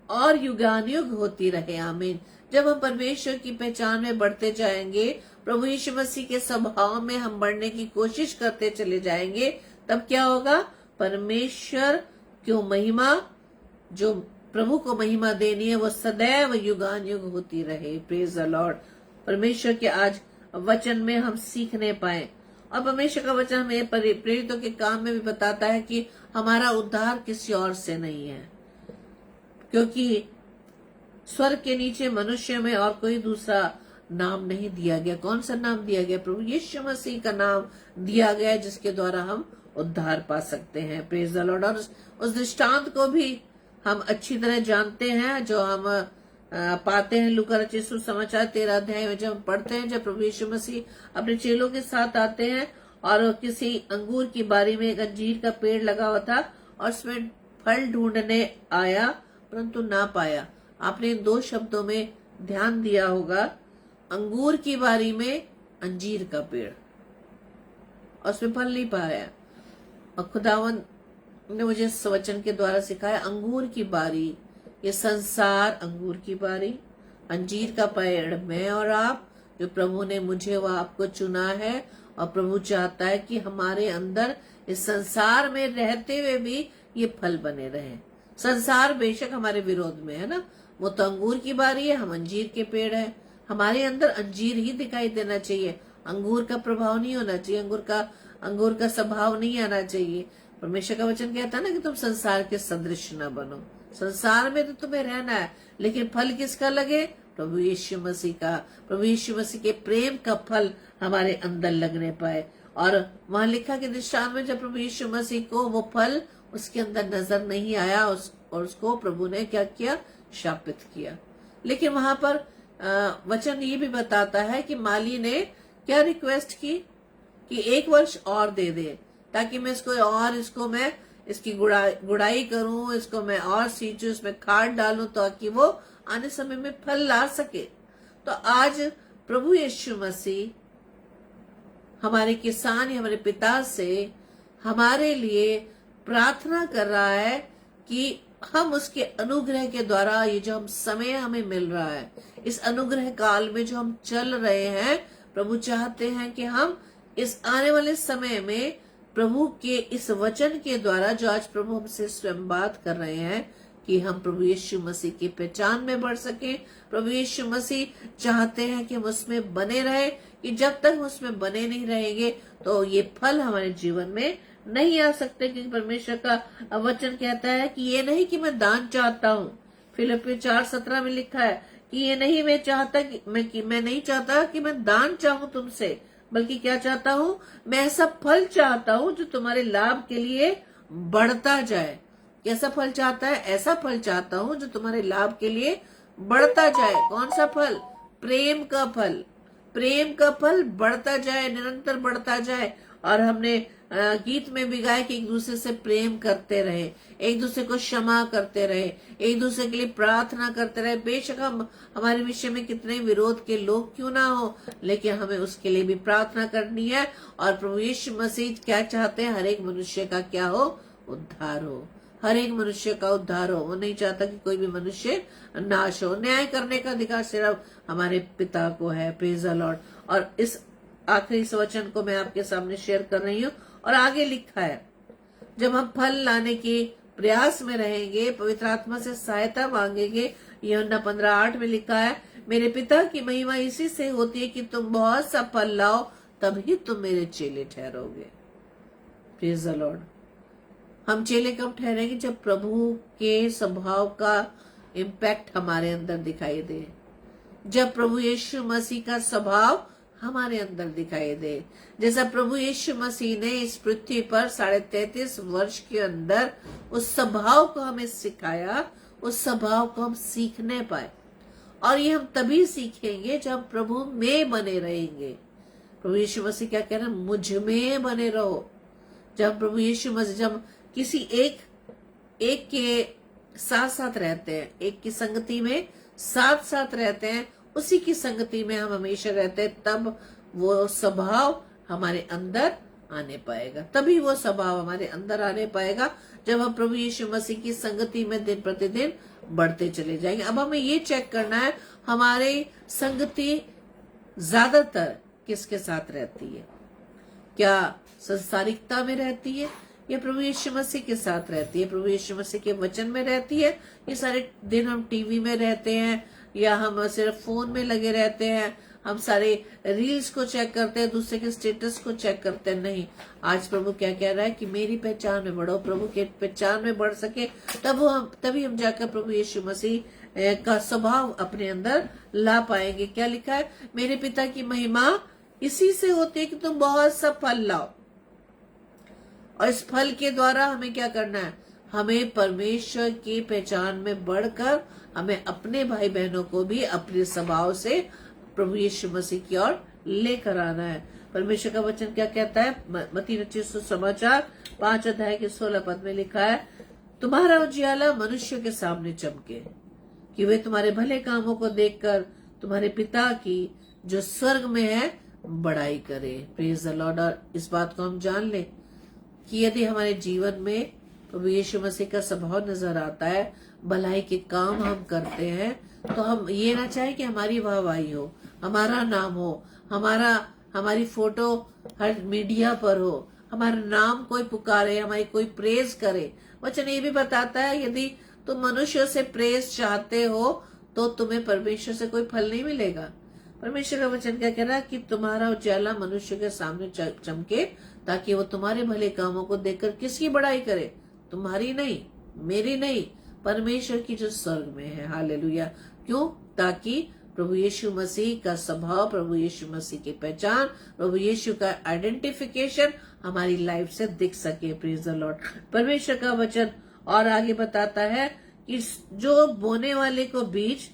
A: और युगानुयुग होती रहे। आमीन। जब हम परमेश्वर की पहचान में बढ़ते जाएंगे, प्रभु यीशु मसीह के स्वभाव में हम बढ़ने की कोशिश करते चले जाएंगे, तब क्या होगा? परमेश्वर क्यों महिमा, जो प्रभु को महिमा देनी है, वो सदैव युगानुयुग होती रहे। Praise the Lord. परमेश्वर के आज वचन में हम सीखने पाए, और परमेश्वर का वचन हमें प्रेरितों के काम में भी बताता है कि हमारा उद्धार किसी और से नहीं है, क्योंकि स्वर्ग के नीचे मनुष्य में और कोई दूसरा नाम नहीं दिया गया। कौन सा नाम दिया गया? प्रभु यीशु मसीह का नाम दिया गया, जिसके द्वारा हम उद्धार पा सकते हैं। Praise the Lord. और उस दृष्टांत को भी हम अच्छी तरह जानते हैं, जो हम पाते हैं लूका रचित सुसमाचार 13 अध्याय में, जब हम पढ़ते हैं, जब प्रभु यीशु मसीह अपने चेलों के साथ आते हैं और किसी अंगूर की बारी में एक अंजीर का पेड़ लगा हुआ था और उसमें फल ढूंढने आया, परंतु ना पाया। आपने इन दो शब्दों में ध्यान दिया होगा, अंगूर की बारी में अंजीर का पेड़, और उसमें फल नहीं पाया। और खुदावन ने मुझे इस वचन के द्वारा सिखाया, अंगूर की बारी, ये संसार अंगूर की बारी, अंजीर का पेड़ मैं और आप, जो प्रभु ने मुझे व आपको चुना है। और प्रभु चाहता है कि हमारे अंदर इस संसार में रहते हुए भी ये फल बने रहे। संसार बेशक हमारे विरोध में है ना, वो तो अंगूर की बारी है, हम अंजीर के पेड़ है। हमारे अंदर अंजीर ही दिखाई देना चाहिए, अंगूर का प्रभाव नहीं होना चाहिए, अंगूर का स्वभाव नहीं आना चाहिए। परमेश्वर का वचन कहता है ना कि तुम संसार के सदृश न बनो। संसार में तो तुम्हें रहना है, लेकिन फल किसका लगे? प्रभु यीशु मसीह का। प्रभु यीशु मसीह के प्रेम का फल हमारे अंदर लगने पाए। और वहां लिखा कि दृष्टांत में जब प्रभु यीशु मसीह को वो फल उसके अंदर नजर नहीं आया, और उसको प्रभु ने क्या किया? शापित किया। लेकिन वहां पर वचन ये भी बताता है कि माली ने क्या रिक्वेस्ट की कि 1 वर्ष और दे दे, ताकि मैं इसको मैं इसकी गुड़ाई करूं, इसको मैं और सींचूं, इसमें खाद डालूं, ताकि वो आने समय में फल ला सके। तो आज प्रभु यीशु मसीह हमारे किसान, हमारे पिता से हमारे लिए प्रार्थना कर रहा है कि हम उसके अनुग्रह के द्वारा, ये जो हम समय हमें मिल रहा है, इस अनुग्रह काल में जो हम चल रहे हैं, प्रभु चाहते हैं कि हम इस आने वाले समय में प्रभु के इस वचन के द्वारा, जो आज प्रभु हमसे स्वयं बात कर रहे हैं, कि हम प्रभु यीशु मसीह की पहचान में बढ़ सके। प्रभु यीशु मसीह चाहते हैं कि हम उसमें बने रहे, कि जब तक हम उसमें बने नहीं रहेंगे तो ये फल हमारे जीवन में नहीं आ सकते, क्योंकि परमेश्वर का वचन कहता है कि ये नहीं कि मैं दान चाहता हूँ। फिलिपियों 4:17 में लिखा है कि ये नहीं मैं चाहता कि मैं नहीं चाहता कि मैं दान चाहूं तुमसे, बल्कि क्या चाहता हूं, मैं ऐसा फल चाहता हूं जो तुम्हारे लाभ के लिए बढ़ता जाए। कैसा फल चाहता है? ऐसा फल चाहता हूं जो तुम्हारे लाभ के लिए बढ़ता जाए। कौन सा फल? प्रेम का फल। प्रेम का फल बढ़ता जाए, निरंतर बढ़ता जाए। और हमने गीत में भी गाया कि एक दूसरे से प्रेम करते रहे, एक दूसरे को क्षमा करते रहे, एक दूसरे के लिए प्रार्थना करते रहे। बेशक हम हमारे विषय में कितने विरोध के लोग क्यों ना हो, लेकिन हमें उसके लिए भी प्रार्थना करनी है। और प्रभु यीशु मसीह क्या चाहते हैं? हर एक मनुष्य का क्या हो? उद्धार हो। हर एक मनुष्य का उद्धार हो। वो नहीं चाहता कि कोई भी मनुष्य नाश हो। न्याय करने का अधिकार सिर्फ हमारे पिता को है। Praise the Lord. और इस आखिरी इस वचन को मैं आपके सामने शेयर कर रही हूँ। और आगे लिखा है, जब हम फल लाने के प्रयास में रहेंगे, पवित्र आत्मा से सहायता मांगेंगे। यूहन्ना 15:8 में लिखा है, मेरे पिता की महिमा इसी से होती है कि तुम बहुत सा फल लाओ, तभी तुम मेरे चेले ठहरोगे। Praise the Lord. हम चेले कब ठहरेंगे? जब प्रभु के स्वभाव का इम्पैक्ट हमारे अंदर दिखाई दे, जब प्रभु यीशु मसीह का स्वभाव हमारे अंदर दिखाई दे। जैसा प्रभु यीशु मसीह ने इस पृथ्वी पर 33.5 वर्ष के अंदर उस स्वभाव को हमें सिखाया, उस स्वभाव को हम सीखने पाए। और ये हम तभी सीखेंगे जब प्रभु में बने रहेंगे। प्रभु यीशु मसीह क्या कह रहे हैं? मुझ में बने रहो। जब प्रभु यीशु मसीह जब किसी एक के साथ साथ रहते हैं, एक की संगति में साथ साथ रहते हैं, उसी की संगति में हम हमेशा रहते हैं, तब वो स्वभाव हमारे अंदर आने पाएगा। तभी वो स्वभाव हमारे अंदर आने पाएगा जब हम प्रभु यीशु मसीह की संगति में दिन प्रतिदिन बढ़ते चले जाएंगे। अब हमें ये चेक करना है, हमारी संगति ज्यादातर किसके साथ रहती है? क्या संसारिकता में रहती है या प्रभु यीशु मसीह के साथ रहती है? प्रभु यीशु मसीह के वचन में रहती है? ये सारे दिन हम टीवी में रहते हैं या हम सिर्फ फोन में लगे रहते हैं? हम सारे रील्स को चेक करते हैं, दूसरे के स्टेटस को चेक करते हैं? नहीं। आज प्रभु क्या कह रहा है कि मेरी पहचान में बढ़ो। प्रभु के पहचान में बढ़ सके तभी हम जाकर प्रभु यीशु मसीह का स्वभाव अपने अंदर ला पाएंगे। क्या लिखा है? मेरे पिता की महिमा इसी से होती है कि तुम बहुत सा फल लाओ। और इस फल के द्वारा हमें क्या करना है? हमें परमेश्वर की पहचान में बढ़कर हमें अपने भाई बहनों को भी अपने स्वभाव से प्रभु यीशु मसीह की ओर लेकर आना है। परमेश्वर का वचन क्या कहता है? मत्ती रचित सुसमाचार 5:16 में लिखा है, तुम्हारा उजियाला मनुष्य के सामने चमके कि वे तुम्हारे भले कामों को देखकर तुम्हारे पिता की जो स्वर्ग में है बड़ाई करे। Praise the Lord. और इस बात को हम जान लें कि यदि हमारे जीवन में प्रभु यीशु मसीह का स्वभाव नजर आता है, भलाई के काम हम करते हैं, तो हम ये ना चाहे कि हमारी वाहवाही हो, हमारा नाम हो, हमारी फोटो हर मीडिया पर हो, हमारा नाम कोई पुकारे, हमारी कोई प्रेज करे। वचन ये भी बताता है, यदि तुम मनुष्यों से प्रेज चाहते हो तो तुम्हें परमेश्वर से कोई फल नहीं मिलेगा। परमेश्वर का वचन क्या कह रहा है कि तुम्हारा उजाला मनुष्य के सामने चमके, ताकि वो तुम्हारे भले कामों को देखकर किसकी बड़ाई करे? तुम्हारी नहीं, मेरी नहीं, परमेश्वर की जो स्वर्ग में है। हालेलुया। क्यों? ताकि प्रभु यीशु मसीह का स्वभाव, प्रभु यीशु मसीह की पहचान, प्रभु यीशु का आइडेंटिफिकेशन हमारी लाइफ से दिख सके। Praise the Lord. परमेश्वर का वचन और आगे बताता है कि जो बोने वाले को बीज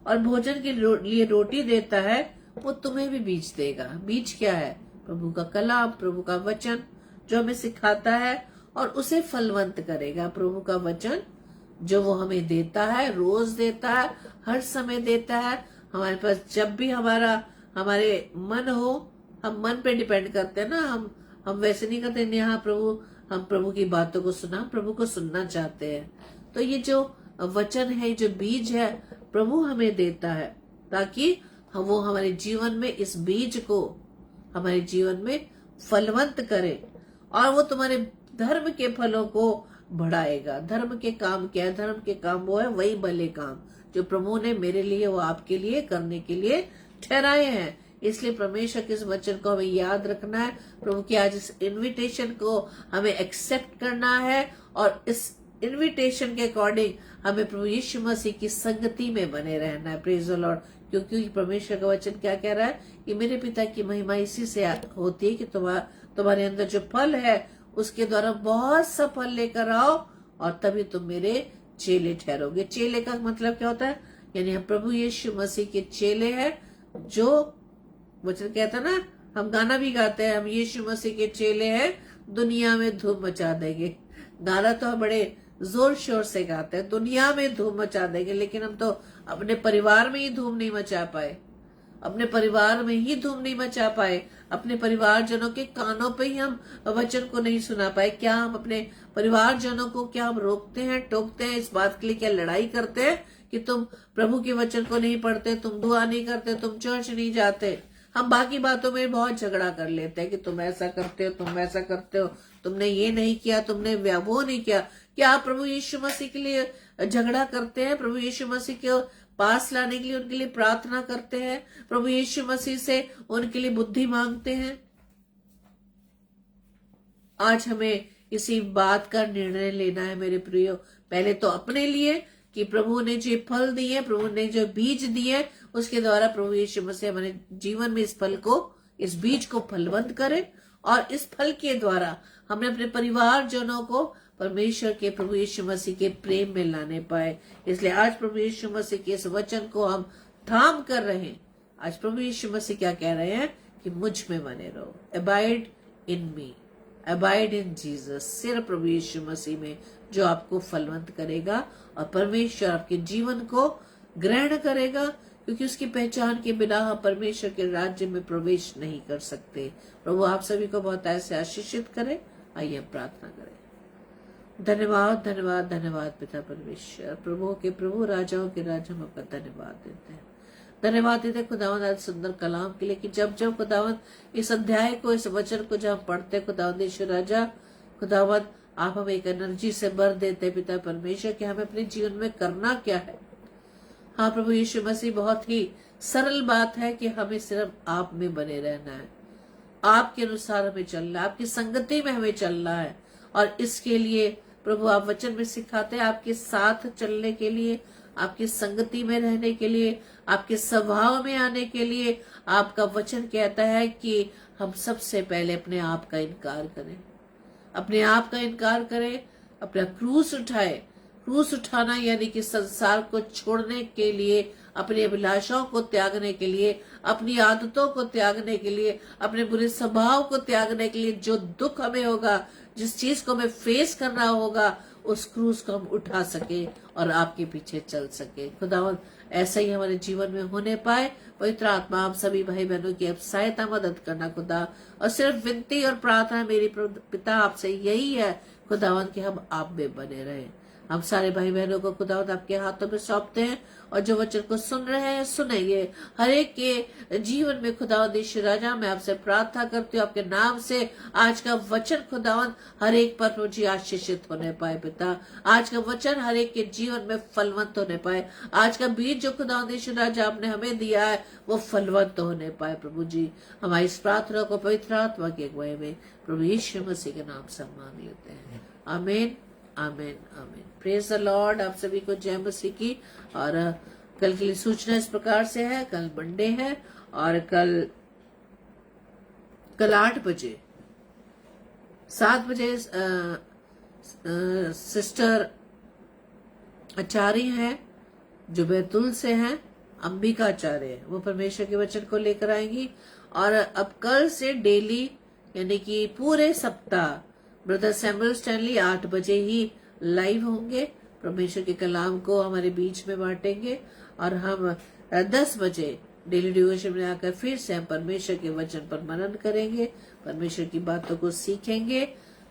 A: और भोजन के लिए रोटी देता है, वो तुम्हें भी बीज देगा। बीज क्या है? प्रभु का कलाम, प्रभु का वचन जो हमें सिखाता है और उसे फलवंत करेगा। प्रभु का वचन जो वो हमें देता है, रोज देता है, हर समय देता है। हमारे पास जब भी हमारे मन हो, हम मन पे डिपेंड करते हैं ना। हम वैसे नहीं करते नहीं, हाँ प्रभु, हम प्रभु की बातों को सुना, प्रभु को सुनना चाहते हैं। तो ये जो वचन है, जो बीज है, प्रभु हमें देता है ताकि वो हमारे जीवन में इस बीज को हमारे जीवन में फलवंत करे और वो तुम्हारे धर्म के फलों को बढ़ाएगा। धर्म के काम क्या है? धर्म के काम वो है वही भले काम जो प्रभु ने मेरे लिए, वो आपके लिए करने के लिए ठहराए हैं। इसलिए परमेश्वर के इस वचन को हमें याद रखना है। प्रभु की आज इस इनविटेशन को हमें एक्सेप्ट करना है और इस इनविटेशन के अकॉर्डिंग हमें प्रभु यीशु मसीह की संगति में बने रहना है। Praise the Lord. क्योंकि परमेश्वर का वचन क्या कह रहा है कि मेरे पिता की महिमा इसी से होती है कि तुम्हारे अंदर जो फल है उसके द्वारा बहुत सा फल लेकर आओ और तभी तुम मेरे चेले ठहरोगे। चेले का मतलब क्या होता है? यानी हम प्रभु यीशु मसीह के चेले हैं। जो वचन कहता है ना, हम गाना भी गाते हैं, हम यीशु मसीह के चेले हैं, दुनिया में धूम मचा देंगे। गाना तो हम बड़े जोर शोर से गाते हैं, दुनिया में धूम मचा देंगे, लेकिन हम तो अपने परिवार में ही धूम नहीं मचा पाए, अपने परिवार में ही धूम नहीं मचा पाए, अपने परिवारजनों के कानों पे ही हम वचन को नहीं सुना पाए। क्या हम अपने परिवारजनों को क्या हम रोकते हैं, टोकते हैं? इस बात के लिए क्या लड़ाई करते हैं कि तुम प्रभु के वचन को नहीं पढ़ते, तुम दुआ नहीं करते, तुम चर्च नहीं जाते? हम बाकी बातों में बहुत झगड़ा कर लेते हैं कि तुम ऐसा करते हो, तुम वैसा करते हो, तुमने ये नहीं किया, तुमने वो नहीं किया। क्या आप प्रभु यीशु मसीह के लिए झगड़ा करते हैं? प्रभु यीशु मसीह के पास लाने के लिए उनके लिए प्रार्थना करते हैं? प्रभु यीशु मसीह से उनके लिए बुद्धि मांगते हैं? आज हमें इसी बात का निर्णय लेना है मेरे प्रियो। पहले तो अपने लिए कि प्रभु ने जो फल दिए, प्रभु ने जो बीज दिए, उसके द्वारा प्रभु यीशु मसीह हमारे जीवन में इस फल को, इस बीज को फलवंत करे और इस फल के द्वारा हमने अपने परिवारजनों को परमेश्वर के प्रभु यीशु मसीह के प्रेम में लाने पाए। इसलिए आज प्रभु यीशु मसीह के इस वचन को हम थाम कर रहे हैं। आज प्रभु यीशु मसीह क्या कह रहे हैं कि मुझ में बने रहो, अबाइड इन मी, अबाइड इन जीसस। सिर्फ प्रभु यीशु मसीह में जो आपको फलवंत करेगा और परमेश्वर आपके जीवन को ग्रहण करेगा, क्योंकि उसकी पहचान के बिना हम परमेश्वर के राज्य में प्रवेश नहीं कर सकते। प्रभु आप सभी को बहुत ऐसे आशीषित करे। आइए हम प्रार्थना करें। धन्यवाद धन्यवाद धन्यवाद पिता परमेश्वर, प्रभु के प्रभु, राजाओं के राजा, हम आपका धन्यवाद देते हैं। धन्यवाद देते खुदावंद आज सुंदर कलाम के लिए कि जब जब खुदावंद इस अध्याय को, इस वचन को जब हम पढ़ते खुदावंद यीशु राजा, खुदावंद आप हमें एक एनर्जी से भर देते पिता परमेश्वर कि हमें अपने जीवन में करना क्या है। हाँ प्रभु यीशु मसीह, बहुत ही सरल बात है कि हमें सिर्फ आप में बने रहना है, आपके अनुसार हमें चलना है, आपकी संगति में हमें चलना है। और इसके लिए प्रभु आप वचन में सिखाते हैं, आपके साथ चलने के लिए, आपकी संगति में रहने के लिए, आपके स्वभाव में आने के लिए आपका वचन कहता है कि हम सबसे पहले अपने आप का इनकार करें, अपने आप का इनकार करें, अपना क्रूस उठाए। क्रूस उठाना यानी कि संसार को छोड़ने के लिए, अपनी अभिलाषाओं को त्यागने के लिए, अपनी आदतों को त्यागने के लिए, अपने बुरे स्वभाव को त्यागने के लिए, जो दुख हमें होगा, जिस चीज को हमें फेस करना होगा, उस क्रूस को हम उठा सके और आपके पीछे चल सके। खुदावंद ऐसा ही हमारे जीवन में होने पाए। पवित्र आत्मा आप सभी भाई बहनों की अब सहायता मदद करना खुदा। और सिर्फ विनती और प्रार्थना मेरी पिता आपसे यही है खुदावंद कि हम आप में बने रहें। हम सारे भाई बहनों को खुदावंद आपके हाथों में सौंपते हैं और जो वचन को सुन रहे हैं, सुनेंगे, हर एक के जीवन में खुदावंद यीशु राजा, मैं आपसे प्रार्थना करती हूँ आपके नाम से आज का वचन खुदावंद हर एक पर मुझे आशीषित होने पाए पिता। आज का वचन हर एक के जीवन में फलवंत होने पाए। आज का बीज जो खुदावंद यीशु राजा आपने हमें दिया है वो फलवंत होने पाए। प्रभु जी हमारी इस प्रार्थना को पवित्र आत्मा की अगुवाई में प्रभु यीशु मसीह के नाम से मांग लेते हैं। आमीन आमीन आमीन। Praise the Lord. आप सभी को जय मसीह की। और कल के लिए सूचना इस प्रकार से है, कल मंडे है और कल 8 बजे 7 बजे सिस्टर आचार्य हैं जो बैतूल से हैं, अंबिका आचार्य, वो परमेश्वर के वचन को लेकर आएंगी। और अब कल से डेली यानी कि पूरे सप्ताह ब्रदर सैमुअल स्टैनली 8 बजे ही लाइव होंगे, परमेश्वर के कलाम को हमारे बीच में बांटेंगे। और हम 10 बजे डेली डिवोशन में आकर फिर से हम परमेश्वर के वचन पर मनन करेंगे, परमेश्वर की बातों को सीखेंगे।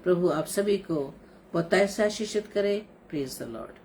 A: प्रभु आप सभी को बहुत ऐसा आशीषित करे। Praise the Lord.